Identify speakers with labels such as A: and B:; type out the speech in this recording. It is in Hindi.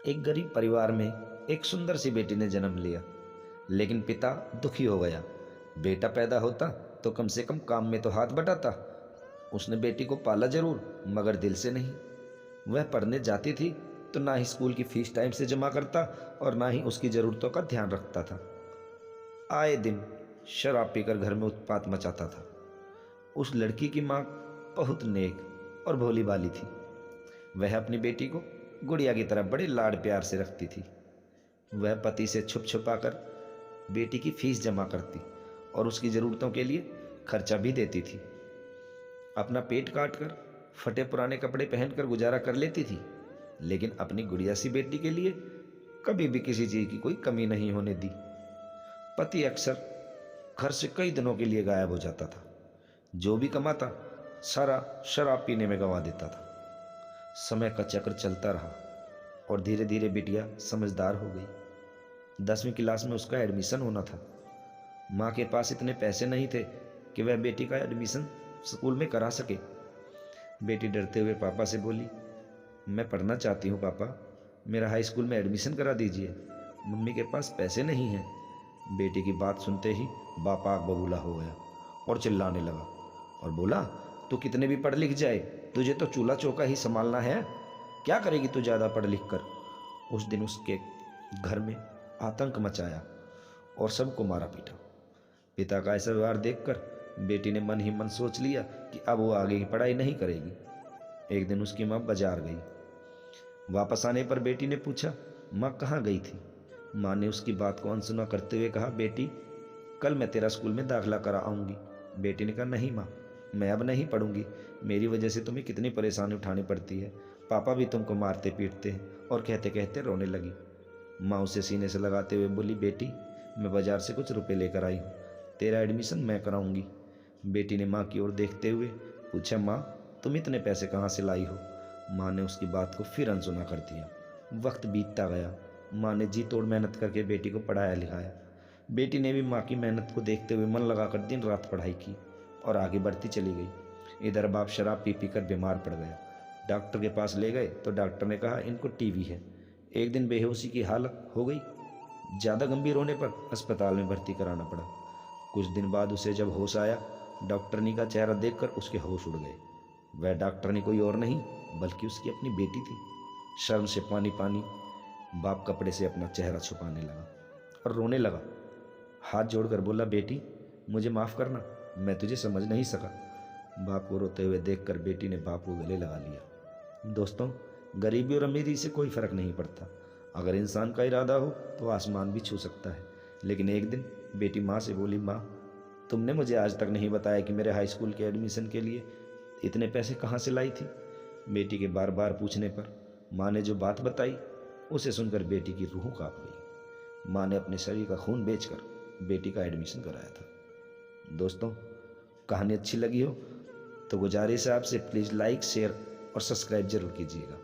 A: एक गरीब परिवार में एक सुंदर सी बेटी ने जन्म लिया, लेकिन पिता दुखी हो गया। बेटा पैदा होता तो कम से कम काम में तो हाथ बटाता। उसने बेटी को पाला जरूर, मगर दिल से नहीं। वह पढ़ने जाती थी तो ना ही स्कूल की फीस टाइम से जमा करता और ना ही उसकी ज़रूरतों का ध्यान रखता था। आए दिन शराब पीकर घर में उत्पात मचाता था। उस लड़की की माँ बहुत नेक और भोली भाली थी। वह अपनी बेटी को गुड़िया की तरह बड़े लाड प्यार से रखती थी। वह पति से छुप छुपा कर बेटी की फीस जमा करती और उसकी ज़रूरतों के लिए खर्चा भी देती थी। अपना पेट काट कर फटे पुराने कपड़े पहनकर गुजारा कर लेती थी, लेकिन अपनी गुड़िया सी बेटी के लिए कभी भी किसी चीज़ की कोई कमी नहीं होने दी। पति अक्सर घर से कई दिनों के लिए गायब हो जाता था। जो भी कमाता सारा शराब पीने में गंवा देता था। समय का चक्र चलता रहा और धीरे धीरे बिटिया समझदार हो गई। 10वीं क्लास में उसका एडमिशन होना था। माँ के पास इतने पैसे नहीं थे कि वह बेटी का एडमिशन स्कूल में करा सके। बेटी डरते हुए पापा से बोली, मैं पढ़ना चाहती हूँ पापा, मेरा हाई स्कूल में एडमिशन करा दीजिए, मम्मी के पास पैसे नहीं हैं। बेटी की बात सुनते ही बाप आग बबूला हो गया और चिल्लाने लगा और बोला, तू कितने भी पढ़ लिख जाए, तुझे तो चूल्हा चौका ही संभालना है। क्या करेगी तू ज़्यादा पढ़ लिख कर। उस दिन उसके घर में आतंक मचाया और सबको मारा पीटा। पिता का ऐसा व्यवहार देखकर बेटी ने मन ही मन सोच लिया कि अब वो आगे की पढ़ाई नहीं करेगी। एक दिन उसकी माँ बाजार गई। वापस आने पर बेटी ने पूछा, माँ कहाँ गई थी। माँ ने उसकी बात को अनसुना करते हुए कहा, बेटी कल मैं तेरा स्कूल में दाखिला करा आऊँगी। बेटी ने कहा, नहीं माँ, मैं अब नहीं पढ़ूंगी। मेरी वजह से तुम्हें कितनी परेशानी उठानी पड़ती है। पापा भी तुमको मारते पीटते हैं। और कहते कहते रोने लगी। माँ उसे सीने से लगाते हुए बोली, बेटी मैं बाजार से कुछ रुपए लेकर आई हूँ, तेरा एडमिशन मैं कराऊंगी। बेटी ने माँ की ओर देखते हुए पूछा, माँ तुम इतने पैसे कहाँ से लाई हो। माँ ने उसकी बात को फिर अनसुना कर दिया। वक्त बीतता गया। माँ ने जी तोड़ मेहनत करके बेटी को पढ़ाया लिखाया। बेटी ने भी माँ की मेहनत को देखते हुए मन लगाकर दिन रात पढ़ाई की और आगे बढ़ती चली गई। इधर बाप शराब पी पी कर बीमार पड़ गया। डॉक्टर के पास ले गए तो डॉक्टर ने कहा, इनको टीबी है। एक दिन बेहोशी की हालत हो गई। ज़्यादा गंभीर होने पर अस्पताल में भर्ती कराना पड़ा। कुछ दिन बाद उसे जब होश आया, डॉक्टरनी का चेहरा देखकर उसके होश उड़ गए। वह डॉक्टरनी कोई और नहीं बल्कि उसकी अपनी बेटी थी। शर्म से पानी पानी बाप कपड़े से अपना चेहरा छुपाने लगा और रोने लगा। हाथ जोड़कर बोला, बेटी मुझे माफ़ करना, मैं तुझे समझ नहीं सका। बाप को रोते हुए देखकर बेटी ने बाप को गले लगा लिया। दोस्तों, गरीबी और अमीरी से कोई फ़र्क नहीं पड़ता। अगर इंसान का इरादा हो तो आसमान भी छू सकता है। लेकिन एक दिन बेटी माँ से बोली, माँ तुमने मुझे आज तक नहीं बताया कि मेरे हाई स्कूल के एडमिशन के लिए इतने पैसे कहाँ से लाई थी। बेटी के बार बार पूछने पर माँ ने जो बात बताई उसे सुनकर बेटी की रूह कांप गई। माँ ने अपने शरीर का खून बेचकर बेटी का एडमिशन कराया था। दोस्तों, कहानी अच्छी लगी हो तो गुजारिश है आपसे, प्लीज़ लाइक शेयर और सब्सक्राइब जरूर कीजिएगा।